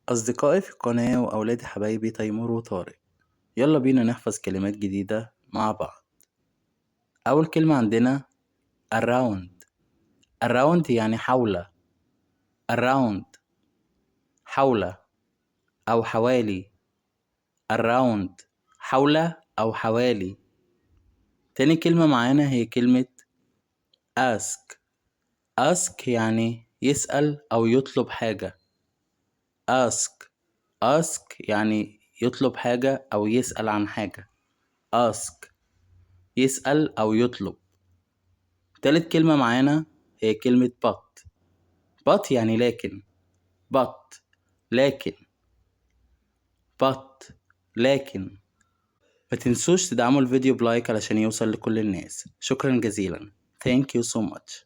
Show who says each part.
Speaker 1: أصدقائي في القناة وأولادي حبايبي تيمور وطارق، يلا بينا نحفظ كلمات جديدة مع بعض. أول كلمة عندنا around. around يعني حول. around حول أو حوالي. around حول أو حوالي. تاني كلمة معانا هي كلمة ask. ask يعني يسأل أو يطلب حاجة. ask يعني يطلب حاجة أو يسأل عن حاجة. ask يسأل أو يطلب. تالت كلمة معانا هي كلمة but يعني لكن. لكن لكن ما تنسوش تدعموا الفيديو بلايك علشان يوصل لكل الناس. شكرا جزيلا. Thank you so much.